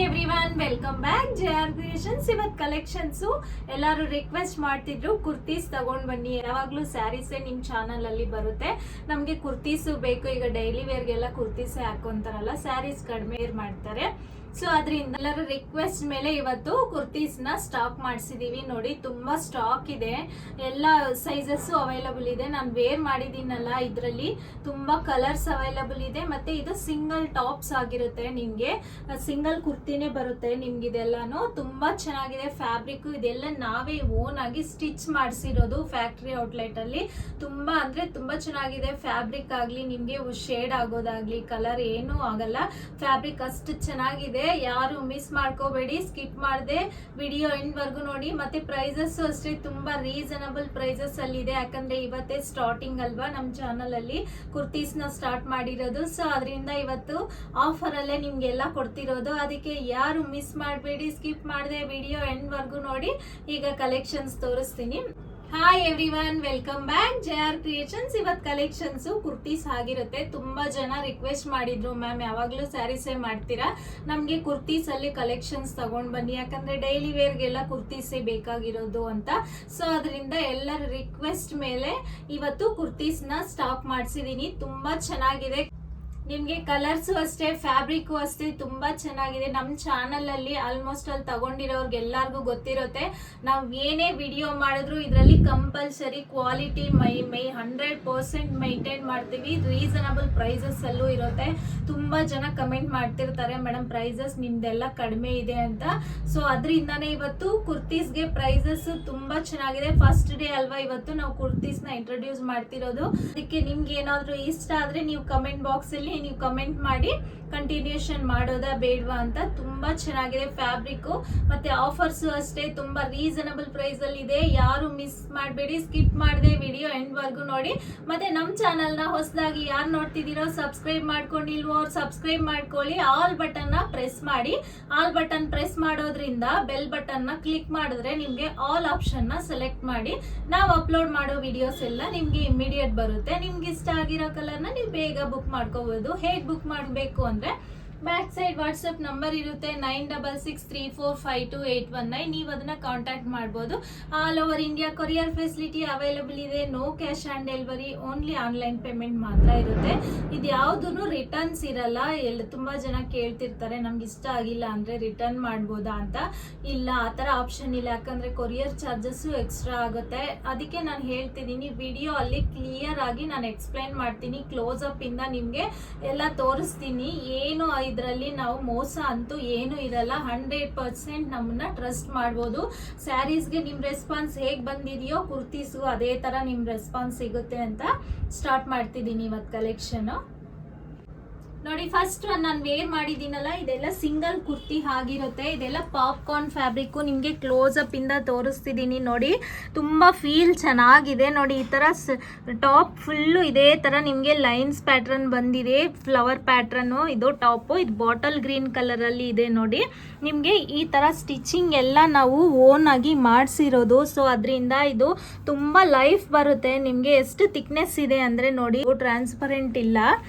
Everyone, welcome back JR creations. ಇವತ್ತು collections ಎಲ್ಲರೂ request ಮಾಡ್ತಿದ್ರು ಕುರ್ತೀಸ್ ತಗೊಂಡ್ ಬನ್ನಿ, ಯಾವಾಗ್ಲೂ ಸ್ಯಾರೀಸೇ ನಿಮ್ ಚಾನಲ್ ಅಲ್ಲಿ ಬರುತ್ತೆ, ನಮ್ಗೆ ಕುರ್ತೀಸ್ ಬೇಕು. ಈಗ ಡೈಲಿ ವೇರ್ಗೆಲ್ಲ ಕುರ್ತೀಸೇ ಹಾಕೊಂತಾರಲ್ಲ, ಸ್ಯಾರೀಸ್ ಕಡಿಮೆ ಮಾಡ್ತಾರೆ. ಸೊ ಅದರಿಂದ ಎಲ್ಲರ ರಿಕ್ವೆಸ್ಟ್ ಮೇಲೆ ಇವತ್ತು ಕುರ್ತೀಸ್ ನ ಸ್ಟಾಕ್ ಮಾಡಿಸಿದೀವಿ. ನೋಡಿ, ತುಂಬಾ ಸ್ಟಾಕ್ ಇದೆ, ಎಲ್ಲ ಸೈಜಸ್ ಅವೈಲಬಲ್ ಇದೆ. ನಾನು ವೇರ್ ಮಾಡಿದೀನಲ್ಲ, ಇದರಲ್ಲಿ ತುಂಬಾ ಕಲರ್ಸ್ ಅವೈಲಬಲ್ ಇದೆ. ಮತ್ತೆ ಇದು ಸಿಂಗಲ್ ಟಾಪ್ಸ್ ಆಗಿರುತ್ತೆ, ನಿಮ್ಗೆ ಸಿಂಗಲ್ ಕುರ್ತಿನೇ ಬರುತ್ತೆ ನಿಮ್ಗೆ. ಇದೆಲ್ಲಾನು ತುಂಬಾ ಚೆನ್ನಾಗಿದೆ. ಫ್ಯಾಬ್ರಿಕ್ ಇದೆಲ್ಲ ನಾವೇ ಓನ್ ಆಗಿ ಸ್ಟಿಚ್ ಮಾಡಿಸಿರೋದು ಫ್ಯಾಕ್ಟರಿ ಔಟ್ಲೆಟ್ ಅಲ್ಲಿ. ತುಂಬಾ ಅಂದ್ರೆ ತುಂಬಾ ಚೆನ್ನಾಗಿದೆ. ಫ್ಯಾಬ್ರಿಕ್ ಆಗ್ಲಿ, ನಿಮ್ಗೆ ಶೇಡ್ ಆಗೋದಾಗ್ಲಿ, ಕಲರ್ ಏನೂ ಆಗಲ್ಲ. ಫ್ಯಾಬ್ರಿಕ್ ಅಷ್ಟು ಚೆನ್ನಾಗಿದೆ. ಯಾರು ಮಿಸ್ ಮಾಡ್ಕೋಬೇಡಿ, ಸ್ಕಿಪ್ ಮಾಡದೆ ವಿಡಿಯೋ ಎಂಡ್ ವರ್ಗು ನೋಡಿ. ಮತ್ತೆ ಪ್ರೈಸಸ್ ಅಷ್ಟೇ ತುಂಬಾ ರೀಸನಬಲ್ ಪ್ರೈಸಸ್ ಅಲ್ಲಿ ಇದೆ, ಯಾಕಂದ್ರೆ ಇವತ್ತೇ ಸ್ಟಾರ್ಟಿಂಗ್ ಅಲ್ವಾ ನಮ್ ಚಾನಲ್ ಅಲ್ಲಿ ಕುರ್ತೀಸ್ ನ ಸ್ಟಾರ್ಟ್ ಮಾಡಿರೋದು. ಸೊ ಅದರಿಂದ ಇವತ್ತು ಆಫರ್ ಅಲ್ಲೇ ನಿಮ್ಗೆಲ್ಲ ಕೊಡ್ತಿರೋದು. ಅದಕ್ಕೆ ಯಾರು ಮಿಸ್ ಮಾಡಬೇಡಿ, ಸ್ಕಿಪ್ ಮಾಡದೆ ವಿಡಿಯೋ ಎಂಡ್ ವರ್ಗು ನೋಡಿ. ಈಗ ಕಲೆಕ್ಷನ್ಸ್ ತೋರಿಸ್ತೀನಿ. Hi everyone, welcome back JR creations. ಇವತ್ತು ಕಲೆಕ್ಷನ್ಸ್ ಕುರ್ತೀಸ್ ಆಗಿರುತ್ತೆ. ತುಂಬಾ ಜನ ರಿಕ್ವೆಸ್ಟ್ ಮಾಡಿದ್ರು, ಮ್ಯಾಮ್ ಯಾವಾಗ್ಲೂ ಸ್ಯಾರೀಸೇ ಮಾಡ್ತೀರಾ, ನಮ್ಗೆ ಕುರ್ತೀಸ್ ಅಲ್ಲಿ ಕಲೆಕ್ಷನ್ಸ್ ತಗೊಂಡ್ ಬನ್ನಿ, ಯಾಕಂದ್ರೆ ಡೈಲಿ ವೇರ್ಗೆಲ್ಲ ಕುರ್ತೀಸೇ ಬೇಕಾಗಿರೋದು ಅಂತ. ಸೊ ಅದರಿಂದ ಎಲ್ಲರ ರಿಕ್ವೆಸ್ಟ್ ಮೇಲೆ ಇವತ್ತು ಕುರ್ತೀಸ್ ನ ಸ್ಟಾಕ್ ಮಾಡಿಸಿದೀನಿ. ತುಂಬಾ ಚೆನ್ನಾಗಿದೆ. ನಿಮ್ಗೆ ಕಲರ್ಸ್ ಅಷ್ಟೇ, ಫ್ಯಾಬ್ರಿಕ್ ಅಷ್ಟೇ ತುಂಬಾ ಚೆನ್ನಾಗಿದೆ. ನಮ್ ಚಾನಲ್ ಅಲ್ಲಿ ಆಲ್ಮೋಸ್ಟ್ ಅಲ್ಲಿ ತಗೊಂಡಿರೋರ್ಗೆ ಎಲ್ಲಾರ್ಗು ಗೊತ್ತಿರುತ್ತೆ, ನಾವ್ ಏನೇ ವಿಡಿಯೋ ಮಾಡಿದ್ರು ಇದರಲ್ಲಿ ಕಂಪಲ್ಸರಿ ಕ್ವಾಲಿಟಿ 100% ಮೈಂಟೈನ್ ಮಾಡ್ತೀವಿ. ರೀಸನಬಲ್ ಪ್ರೈಸಸ್ ಅಲ್ಲೂ ಇರುತ್ತೆ. ತುಂಬಾ ಜನ ಕಮೆಂಟ್ ಮಾಡ್ತಿರ್ತಾರೆ, ಮೇಡಮ್ ಪ್ರೈಸಸ್ ನಿಮ್ದೆಲ್ಲ ಕಡಿಮೆ ಇದೆ ಅಂತ. ಸೊ ಅದರಿಂದಾನೇ ಇವತ್ತು ಕುರ್ತೀಸ್ಗೆ ಪ್ರೈಸಸ್ ತುಂಬಾ ಚೆನ್ನಾಗಿದೆ. ಫಸ್ಟ್ ಡೇ ಅಲ್ವಾ ಇವತ್ತು ನಾವು ಕುರ್ತೀಸ್ ನ ಇಂಟ್ರೊಡ್ಯೂಸ್ ಮಾಡ್ತಿರೋದು. ಅದಕ್ಕೆ ನಿಮ್ಗೆ ಏನಾದ್ರು ಇಷ್ಟ ಆದ್ರೆ ನೀವು ಕಮೆಂಟ್ ಬಾಕ್ಸ್ ಅಲ್ಲಿ ನೀವು ಕಮೆಂಟ್ ಮಾಡಿ ಕಂಟಿನ್ಯೂಷನ್ ಮಾಡೋದಾ ಬೇಡವಾ ಅಂತ. ತುಂಬಾ ಚೆನ್ನಾಗಿದೆ ಫ್ಯಾಬ್ರಿಕ್. ಮತ್ತೆ ಆಫರ್ಸ್ ಅಷ್ಟೇ ತುಂಬಾ ರೀಸನಬಲ್ ಪ್ರೈಸ್ ಅಲ್ಲಿ ಇದೆ. ಯಾರು ಮಿಸ್ ಮಾಡಬೇಡಿ, ಸ್ಕಿಪ್ ಮಾಡದೆ ವಿಡಿಯೋ ಎಂಡ್ ವರ್ಗು ನೋಡಿ. ಮತ್ತೆ ನಮ್ ಚಾನಲ್ ನ ಹೊಸದಾಗಿ ಯಾರು ನೋಡ್ತಿದ್ದೀರೋ, ಸಬ್ಸ್ಕ್ರೈಬ್ ಮಾಡ್ಕೊಂಡಿಲ್ವೋ ಅವ್ರು ಸಬ್ಸ್ಕ್ರೈಬ್ ಮಾಡ್ಕೊಳ್ಳಿ. ಆಲ್ ಬಟನ್ ನ ಪ್ರೆಸ್ ಮಾಡಿ. ಆಲ್ ಬಟನ್ ಪ್ರೆಸ್ ಮಾಡೋದ್ರಿಂದ ಬೆಲ್ ಬಟನ್ ನ ಕ್ಲಿಕ್ ಮಾಡಿದ್ರೆ ನಿಮ್ಗೆ ಆಲ್ ಆಪ್ಷನ್ ನ ಸೆಲೆಕ್ಟ್ ಮಾಡಿ ನಾವು ಅಪ್ಲೋಡ್ ಮಾಡೋ ವಿಡಿಯೋಸ್ ಎಲ್ಲ ನಿಮ್ಗೆ ಇಮಿಡಿಯೇಟ್ ಬರುತ್ತೆ. ನಿಮ್ಗೆ ಇಷ್ಟ ಆಗಿರೋ ಕಲರ್ ನ ನೀವು ಬೇಗ ಬುಕ್ ಮಾಡ್ಕೋಬಹುದು. ಹೇಗ್ ಬುಕ್ ಮಾಡಬೇಕು ಅಂದ್ರೆ, ಬ್ಯಾಕ್ ಸೈಡ್ ವಾಟ್ಸ್ಆಪ್ ನಂಬರ್ ಇರುತ್ತೆ 9663452819. ನೀವು ಅದನ್ನ ಕಾಂಟ್ಯಾಕ್ಟ್ ಮಾಡಬಹುದು. All over India courier facility available ಇದೆ. No cash on delivery, only online payment ಮಾತ್ರ ಇರುತ್ತೆ. ಇದು ಯಾವ್ದು ರಿಟರ್ನ್ಸ್ ಇರಲ್ಲ. ತುಂಬಾ ಜನ ಕೇಳ್ತಿರ್ತಾರೆ, ನಮ್ಗೆ ಇಷ್ಟ ಆಗಿಲ್ಲ ಅಂದ್ರೆ ರಿಟರ್ನ್ ಮಾಡ್ಬೋದಾ ಅಂತ. ಇಲ್ಲ, ಆತರ ಆಪ್ಷನ್ ಇಲ್ಲ, ಯಾಕಂದ್ರೆ ಕೊರಿಯರ್ ಚಾರ್ಜಸ್ ಎಕ್ಸ್ಟ್ರಾ ಆಗುತ್ತೆ. ಅದಕ್ಕೆ ನಾನು ಹೇಳ್ತಿದ್ದೀನಿ, ವಿಡಿಯೋ ಅಲ್ಲಿ ಕ್ಲಿಯರ್ ಆಗಿ ನಾನು ಎಕ್ಸ್ಪ್ಲೈನ್ ಮಾಡ್ತೀನಿ. ಕ್ಲೋಸ್ ಅಪ್ ಇಂದ ನಿಮ್ಗೆ ಎಲ್ಲ ತೋರಿಸ್ತೀನಿ. ಏನು ಇದರಲ್ಲಿ ನಾವು ಮೋಸ ಅಂತೂ ಏನು ಇರಲ್ಲ. 100% ನಮ್ಮನ್ನ ಟ್ರಸ್ಟ್ ಮಾಡ್ಬೋದು. ಸ್ಯಾರೀಸ್ಗೆ ನಿಮ್ ರೆಸ್ಪಾನ್ಸ್ ಹೇಗ್ ಬಂದಿದೆಯೋ ಕುರ್ತೀಸ್ಗೂ ಅದೇ ತರ ನಿಮ್ ರೆಸ್ಪಾನ್ಸ್ ಸಿಗುತ್ತೆ ಅಂತ ಸ್ಟಾರ್ಟ್ ಮಾಡ್ತಿದ್ದೀನಿ ಇವತ್ತು ಕಲೆಕ್ಷನ್. ನೋಡಿ, ಫಸ್ಟ್ ನಾನು ವೇರ್ ಮಾಡಿದ್ದೀನಲ್ಲ, ಇದೆಲ್ಲ ಸಿಂಗಲ್ ಕುರ್ತಿ ಆಗಿರುತ್ತೆ. ಇದೆಲ್ಲ ಪಾಪ್ಕಾರ್ನ್ ಫ್ಯಾಬ್ರಿಕ್. ನಿಮಗೆ ಕ್ಲೋಸ್ ಅಪ್ ಇಂದ ತೋರಿಸ್ತಿದ್ದೀನಿ ನೋಡಿ. ತುಂಬಾ ಫೀಲ್ ಚೆನ್ನಾಗಿದೆ ನೋಡಿ. ಈ ತರ ಟಾಪ್ ಫುಲ್ಲು ಇದೇ ತರ ನಿಮಗೆ ಲೈನ್ಸ್ ಪ್ಯಾಟ್ರನ್ ಬಂದಿದೆ, ಫ್ಲವರ್ ಪ್ಯಾಟ್ರನ್. ಇದು ಟಾಪ್, ಇದು ಬಾಟಲ್ ಗ್ರೀನ್ ಕಲರ್ ಅಲ್ಲಿ ಇದೆ ನೋಡಿ. ನಿಮಗೆ ಈ ತರ ಸ್ಟಿಚಿಂಗ್ ಎಲ್ಲ ನಾವು ಓನ್ ಆಗಿ ಮಾಡಿಸಿರೋದು. ಸೊ ಅದರಿಂದ ಇದು ತುಂಬಾ ಲೈಫ್ ಬರುತ್ತೆ. ನಿಮಗೆ ಎಷ್ಟು ಥಿಕ್ನೆಸ್ ಇದೆ ಅಂದ್ರೆ ನೋಡಿ, ಟ್ರಾನ್ಸ್ಪರೆಂಟ್ ಇಲ್ಲ,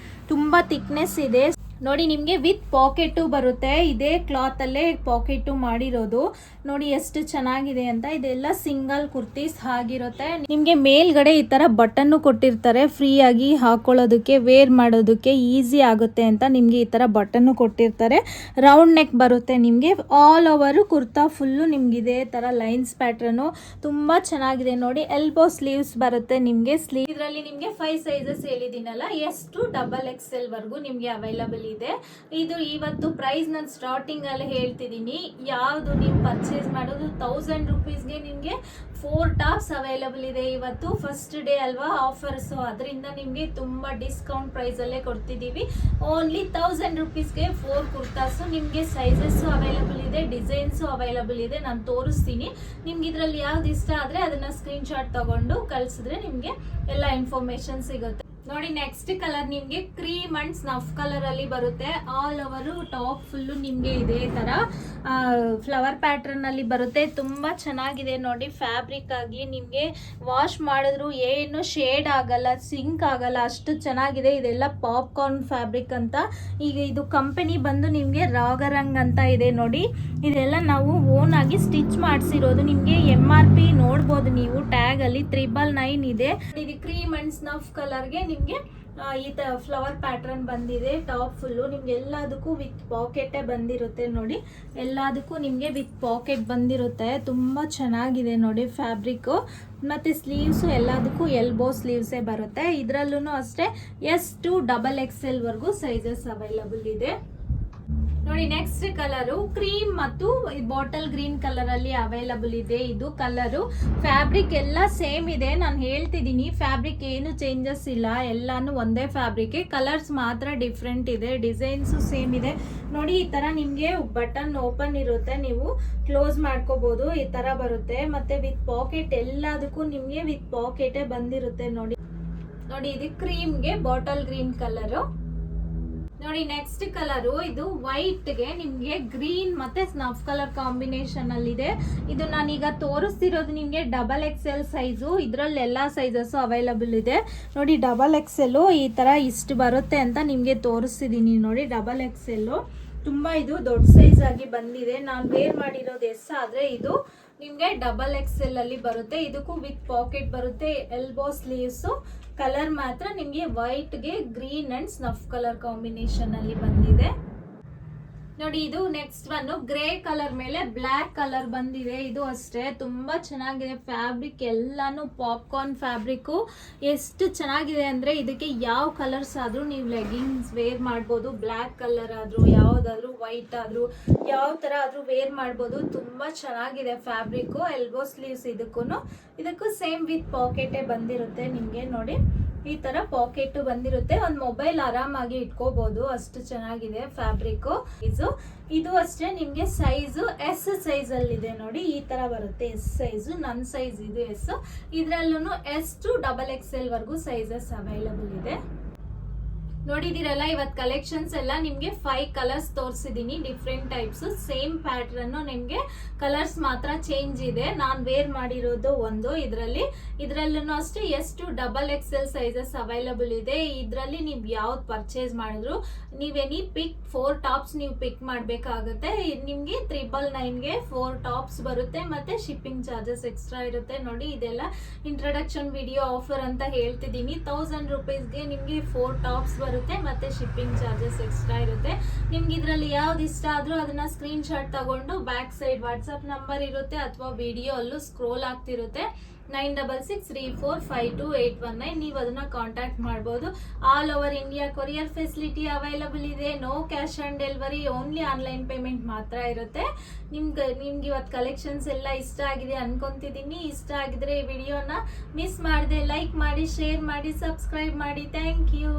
ತುಂಬಾ ಥಿಕ್ನೆಸ್ ಇದೆ ನೋಡಿ. ನಿಮ್ಗೆ ವಿತ್ ಪಾಕೆಟ್ ಬರುತ್ತೆ. ಇದೇ ಕ್ಲಾತ್ ಅಲ್ಲೇ ಪಾಕೆಟ್ ಮಾಡಿರೋದು ನೋಡಿ, ಎಷ್ಟು ಚೆನ್ನಾಗಿದೆ ಅಂತ. ಇದೆಲ್ಲ ಸಿಂಗಲ್ ಕುರ್ತೀಸ್ ಆಗಿರುತ್ತೆ. ನಿಮ್ಗೆ ಮೇಲ್ಗಡೆ ಈ ತರ ಬಟನ್ ಕೊಟ್ಟಿರ್ತಾರೆ, ಫ್ರೀ ಆಗಿ ಹಾಕೊಳ್ಳೋದಕ್ಕೆ, ವೇರ್ ಮಾಡೋದಕ್ಕೆ ಈಸಿ ಆಗುತ್ತೆ ಅಂತ. ನಿಮ್ಗೆ ಈ ತರ ಬಟನ್ ಕೊಟ್ಟಿರ್ತಾರೆ. ರೌಂಡ್ ನೆಕ್ ಬರುತ್ತೆ ನಿಮ್ಗೆ. ಆಲ್ ಓವರ್ ಕುರ್ತಾ ಫುಲ್ಲು ನಿಮ್ಗೆ ಇದೇ ತರ ಲೈನ್ಸ್ ಪ್ಯಾಟ್ರನ್ ತುಂಬಾ ಚೆನ್ನಾಗಿದೆ ನೋಡಿ. ಎಲ್ಬೋ ಸ್ಲೀವ್ಸ್ ಬರುತ್ತೆ ನಿಮ್ಗೆ. ಸ್ಲೀವ್ ಇದರಲ್ಲಿ ನಿಮ್ಗೆ 5 ಸೈಜಸ್ ಹೇಳಿದಿನಲ್ಲ, S to XXL ವರ್ಗು ನಿಮ್ಗೆ ಅವೈಲಬಲ್ ಇದೆ. ಇದು ಇವತ್ತು ಪ್ರೈಸ್ ನಾನು ಸ್ಟಾರ್ಟಿಂಗ್ ಅಲ್ಲಿ ಹೇಳ್ತಿದ್ದೀನಿ. ಯಾವ್ದು ನೀವು ಪರ್ಚೇಸ್ ಮಾಡೋದು 1000 ರುಪೀಸ್ಗೆ ನಿಮ್ಗೆ 4 ಟಾಪ್ಸ್ ಅವೈಲಬಲ್ ಇದೆ. ಇವತ್ತು ಫಸ್ಟ್ ಡೇ ಅಲ್ವಾ ಆಫರ್, ಸೊ ಅದರಿಂದ ನಿಮ್ಗೆ ತುಂಬಾ ಡಿಸ್ಕೌಂಟ್ ಪ್ರೈಸ್ ಅಲ್ಲೇ ಕೊಡ್ತಿದೀವಿ. ಓನ್ಲಿ 1000 ರುಪೀಸ್ಗೆ 4 ಕುರ್ತಾಸ್. ನಿಮ್ಗೆ ಸೈಜಸ್ ಅವೈಲಬಲ್ ಇದೆ, ಡಿಸೈನ್ಸ್ ಅವೈಲಬಲ್ ಇದೆ. ನಾನು ತೋರಿಸ್ತೀನಿ. ನಿಮ್ಗೆ ಇದ್ರಲ್ಲಿ ಯಾವ್ದು ಇಷ್ಟ ಆದ್ರೆ ಅದನ್ನ ಸ್ಕ್ರೀನ್ ಶಾಟ್ ತಗೊಂಡು ಕಳ್ಸಿದ್ರೆ ನಿಮ್ಗೆ ಎಲ್ಲ ಇನ್ಫಾರ್ಮೇಶನ್ ಸಿಗುತ್ತೆ. ನೋಡಿ ನೆಕ್ಸ್ಟ್ ಕಲರ್ ನಿಮ್ಗೆ ಕ್ರೀಮ್ ಅಂಡ್ ಸ್ನಫ್ ಕಲರ್ ಅಲ್ಲಿ ಬರುತ್ತೆ. ಆಲ್ ಓವರ್ ಟಾಪ್ ಫುಲ್ಲು ನಿಮ್ಗೆ ಇದೇ ತರ ಫ್ಲವರ್ ಪ್ಯಾಟರ್ನ್ ಅಲ್ಲಿ ಬರುತ್ತೆ. ತುಂಬಾ ಚೆನ್ನಾಗಿದೆ ನೋಡಿ. ಫ್ಯಾಬ್ರಿಕ್ ಆಗಿ ನಿಮ್ಗೆ ವಾಶ್ ಮಾಡಿದ್ರು ಏನು ಶೇಡ್ ಆಗಲ್ಲ, ಸಿಂಕ್ ಆಗಲ್ಲ, ಅಷ್ಟು ಚೆನ್ನಾಗಿದೆ. ಇದೆಲ್ಲ ಪಾಪ್ಕಾರ್ನ್ ಫ್ಯಾಬ್ರಿಕ್ ಅಂತ. ಈಗ ಇದು ಕಂಪನಿ ಬಂದು ನಿಮ್ಗೆ ರಾಗರಂಗ್ ಅಂತ ಇದೆ ನೋಡಿ. ಇದೆಲ್ಲ ನಾವು ಓನ್ ಆಗಿ ಸ್ಟಿಚ್ ಮಾಡಿಸಿರೋದು. ನಿಮ್ಗೆ MRP ನೋಡ್ಬೋದು ನೀವು, ಟ್ಯಾಗ್ ಅಲ್ಲಿ 999 ಇದೆ. ಇದು ಕ್ರೀಮ್ ಅಂಡ್ ಸ್ನಫ್ ಕಲರ್ಗೆ ನಿಮ್ಗೆ ಈ ತರ ಫ್ಲವರ್ ಪ್ಯಾಟರ್ನ್ ಬಂದಿದೆ. ಟಾಪ್ ಫುಲ್ಲು ನಿಮ್ಗೆ ಎಲ್ಲದಕ್ಕೂ ವಿತ್ ಪಾಕೆಟೇ ಬಂದಿರುತ್ತೆ ನೋಡಿ. ಎಲ್ಲದಕ್ಕೂ ನಿಮ್ಗೆ ವಿತ್ ಪಾಕೆಟ್ ಬಂದಿರುತ್ತೆ. ತುಂಬಾ ಚೆನ್ನಾಗಿದೆ ನೋಡಿ ಫ್ಯಾಬ್ರಿಕ್. ಮತ್ತೆ ಸ್ಲೀವ್ಸ್ ಎಲ್ಲದಕ್ಕೂ ಎಲ್ಬೋ ಸ್ಲೀವ್ಸೇ ಬರುತ್ತೆ. ಇದರಲ್ಲೂ ಅಷ್ಟೇ S to XXL ವರೆಗೂ ಸೈಜಸ್ ಅವೈಲಬಲ್ ಇದೆ ನೋಡಿ. ನೆಕ್ಸ್ಟ್ ಕಲರು ಕ್ರೀಮ್ ಮತ್ತು ಬಾಟಲ್ ಗ್ರೀನ್ ಕಲರ್ ಅಲ್ಲಿ ಅವೈಲಬಲ್ ಇದೆ. ಇದು ಕಲರು ಫ್ಯಾಬ್ರಿಕ್ ಎಲ್ಲ ಸೇಮ್ ಇದೆ. ನಾನು ಹೇಳ್ತಿದ್ದೀನಿ, ಫ್ಯಾಬ್ರಿಕ್ ಏನು ಚೇಂಜಸ್ ಇಲ್ಲ, ಎಲ್ಲಾನು ಒಂದೇ ಫ್ಯಾಬ್ರಿಕ್. ಕಲರ್ಸ್ ಮಾತ್ರ ಡಿಫ್ರೆಂಟ್ ಇದೆ, ಡಿಸೈನ್ಸ್ ಸೇಮ್ ಇದೆ ನೋಡಿ. ಈ ತರ ನಿಮ್ಗೆ ಬಟನ್ ಓಪನ್ ಇರುತ್ತೆ, ನೀವು ಕ್ಲೋಸ್ ಮಾಡ್ಕೋಬಹುದು. ಈ ತರ ಬರುತ್ತೆ. ಮತ್ತೆ ವಿತ್ ಪಾಕೆಟ್, ಎಲ್ಲದಕ್ಕೂ ನಿಮ್ಗೆ ವಿತ್ ಪಾಕೆಟೇ ಬಂದಿರುತ್ತೆ ನೋಡಿ. ಇದು ಕ್ರೀಮ್ಗೆ ಬಾಟಲ್ ಗ್ರೀನ್ ಕಲರು ನೋಡಿ. ನೆಕ್ಸ್ಟ್ ಕಲರು ಇದು ವೈಟ್ ಗೆ ನಿಮ್ಗೆ ಗ್ರೀನ್ ಮತ್ತೆ ಸ್ನಫ್ ಕಲರ್ ಕಾಂಬಿನೇಷನ್ ಅಲ್ಲಿ ಇದೆ. ಇದು ನಾನೀಗ ತೋರಿಸ್ತಿರೋದು ನಿಮ್ಗೆ XXL ಸೈಜು. ಇದ್ರಲ್ಲಿ ಎಲ್ಲಾ ಸೈಜಸ್ ಅವೈಲಬಲ್ ಇದೆ ನೋಡಿ. XXL ಈ ತರ ಇಷ್ಟು ಬರುತ್ತೆ ಅಂತ ನಿಮ್ಗೆ ತೋರಿಸ್ತಿದೀನಿ ನೋಡಿ. XXL ತುಂಬಾ ಇದು ದೊಡ್ಡ ಸೈಜ್ ಆಗಿ ಬಂದಿದೆ. ನಾನು ವೇರ್ ಮಾಡಿರೋದು S ಆದ್ರೆ ಇದು ನಿಮ್ಗೆ XXL ಅಲ್ಲಿ ಬರುತ್ತೆ. ಇದಕ್ಕೂ ವಿತ್ ಪಾಕೆಟ್ ಬರುತ್ತೆ, ಎಲ್ಬೋ ಸ್ಲೀವ್ಸ್. ಕಲರ್ ಮಾತ್ರ ನಿಮ್ಗೆ ವೈಟ್ ಗೆ green and snuff colour combination ಅಲ್ಲಿ ಬಂದಿದೆ ನೋಡಿ. ಇದು ನೆಕ್ಸ್ಟ್ ಒನ್ ಗ್ರೇ ಕಲರ್ ಮೇಲೆ ಬ್ಲಾಕ್ ಕಲರ್ ಬಂದಿದೆ. ಇದು ಅಷ್ಟೇ ತುಂಬಾ ಚೆನ್ನಾಗಿದೆ. ಫ್ಯಾಬ್ರಿಕ್ ಎಲ್ಲಾನು ಪಾಪ್ಕಾರ್ನ್ ಫ್ಯಾಬ್ರಿಕ್. ಎಷ್ಟು ಚೆನ್ನಾಗಿದೆ ಅಂದ್ರೆ ಇದಕ್ಕೆ ಯಾವ ಕಲರ್ಸ್ ಆದ್ರೂ ನೀವು ಲೆಗಿನ್ಸ್ ವೇರ್ ಮಾಡ್ಬೋದು. ಬ್ಲಾಕ್ ಕಲರ್ ಆದ್ರೂ, ಯಾವ್ದಾದ್ರು ವೈಟ್ ಆದ್ರೂ, ಯಾವ ತರ ಆದ್ರೂ ವೇರ್ ಮಾಡ್ಬೋದು. ತುಂಬಾ ಚೆನ್ನಾಗಿದೆ ಫ್ಯಾಬ್ರಿಕ್. ಎಲ್ಬೋ ಸ್ಲೀವ್ಸ್ ಇದಕ್ಕೂ ಸೇಮ್ ವಿತ್ ಪಾಕೆಟೇ ಬಂದಿರುತ್ತೆ ನಿಮ್ಗೆ ನೋಡಿ. ಈ ತರ ಪಾಕೆಟ್ ಬಂದಿರುತ್ತೆ. ಒಂದು ಮೊಬೈಲ್ ಆರಾಮಾಗಿ ಇಟ್ಕೋಬಹುದು, ಅಷ್ಟು ಚೆನ್ನಾಗಿದೆ ಫ್ಯಾಬ್ರಿಕ್. ಇದು ಅಷ್ಟೇ ನಿಮ್ಗೆ ಸೈಜು S ಸೈಜ್ ಅಲ್ಲಿ ಇದೆ ನೋಡಿ. ಈ ತರ ಬರುತ್ತೆ S ಸೈಜು. ನನ್ನ ಸೈಜ್ ಇದು S. ಇದ್ರಲ್ಲೂ S to XXL ವರೆಗೂ ಸೈಜಸ್ ಅವೈಲಬಲ್ ಇದೆ ನೋಡಿದಿರಲ್ಲ. ಇವತ್ತು ಕಲೆಕ್ಷನ್ಸ್ ಎಲ್ಲ ನಿಮ್ಗೆ 5 ಕಲರ್ಸ್ ತೋರಿಸಿದೀನಿ, ಡಿಫ್ರೆಂಟ್ ಟೈಪ್ಸ್. ಸೇಮ್ ಪ್ಯಾಟರ್ನ್, ನಿಮ್ಗೆ ಕಲರ್ಸ್ ಮಾತ್ರ ಚೇಂಜ್ ಇದೆ. ನಾನು ವೇರ್ ಮಾಡಿರೋದು ಒಂದು. ಇದ್ರಲ್ಲೂ ಅಷ್ಟೇ S to XXL sizes available ಇದೆ. ಇದ್ರಲ್ಲಿ ನೀವು ಯಾವ್ದು ಪರ್ಚೇಸ್ ಮಾಡಿದ್ರು ನೀವೇನಿ ಪಿಕ್ 4 ಟಾಪ್ಸ್ ನೀವು ಪಿಕ್ ಮಾಡ್ಬೇಕಾಗುತ್ತೆ. ನಿಮ್ಗೆ 999ಗೆ 4 ಟಾಪ್ಸ್ ಬರುತ್ತೆ. ಮತ್ತೆ ಶಿಪ್ಪಿಂಗ್ ಚಾರ್ಜಸ್ ಎಕ್ಸ್ಟ್ರಾ ಇರುತ್ತೆ ನೋಡಿ. ಇದೆಲ್ಲ ಇಂಟ್ರಡಕ್ಷನ್ ವಿಡಿಯೋ ಆಫರ್ ಅಂತ ಹೇಳ್ತಿದ್ದೀನಿ. 1000 ರೂಪೀಸ್ಗೆ ನಿಮ್ಗೆ 4 ಟಾಪ್ಸ್ ಬರುತ್ತೆ. ಮತ್ತೆ ಶಿಪ್ಪಿಂಗ್ ಚಾರ್ಜಸ್ ಎಕ್ಸ್ಟ್ರಾ ಇರುತ್ತೆ. ನಿಮ್ಗೆ ಇದ್ರಲ್ಲಿ ಯಾವ್ದು ಇಷ್ಟ ಆದ್ರೂ ಅದನ್ನ ಸ್ಕ್ರೀನ್ ಶಾಟ್ ತಗೊಂಡು ಬ್ಯಾಕ್ ಸೈಡ್ ವಾಟ್ಸ್ಆಪ್ ನಂಬರ್ ಇರುತ್ತೆ ಅಥವಾ ವಿಡಿಯೋ ಅಲ್ಲೂ ಸ್ಕ್ರೋಲ್ ಆಗ್ತಿರುತ್ತೆ. 9663452819 ನೀವು ಅದನ್ನ ಕಾಂಟ್ಯಾಕ್ಟ್ ಮಾಡಬಹುದು. All over India courier facility available ಇದೆ. No cash on delivery, only online payment ಮಾತ್ರ ಇರುತ್ತೆ. ನಿಮ್ಗೆ ಇವತ್ತು ಕಲೆಕ್ಷನ್ಸ್ ಎಲ್ಲ ಇಷ್ಟ ಆಗಿದೆ ಅನ್ಕೊಂತಿದ್ದೀನಿ. ಇಷ್ಟ ಆಗಿದ್ರೆ ಈ ವಿಡಿಯೋನ ಮಿಸ್ ಮಾಡದೆ ಲೈಕ್ ಮಾಡಿ, ಶೇರ್ ಮಾಡಿ, ಸಬ್ಸ್ಕ್ರೈಬ್ ಮಾಡಿ. Thank you.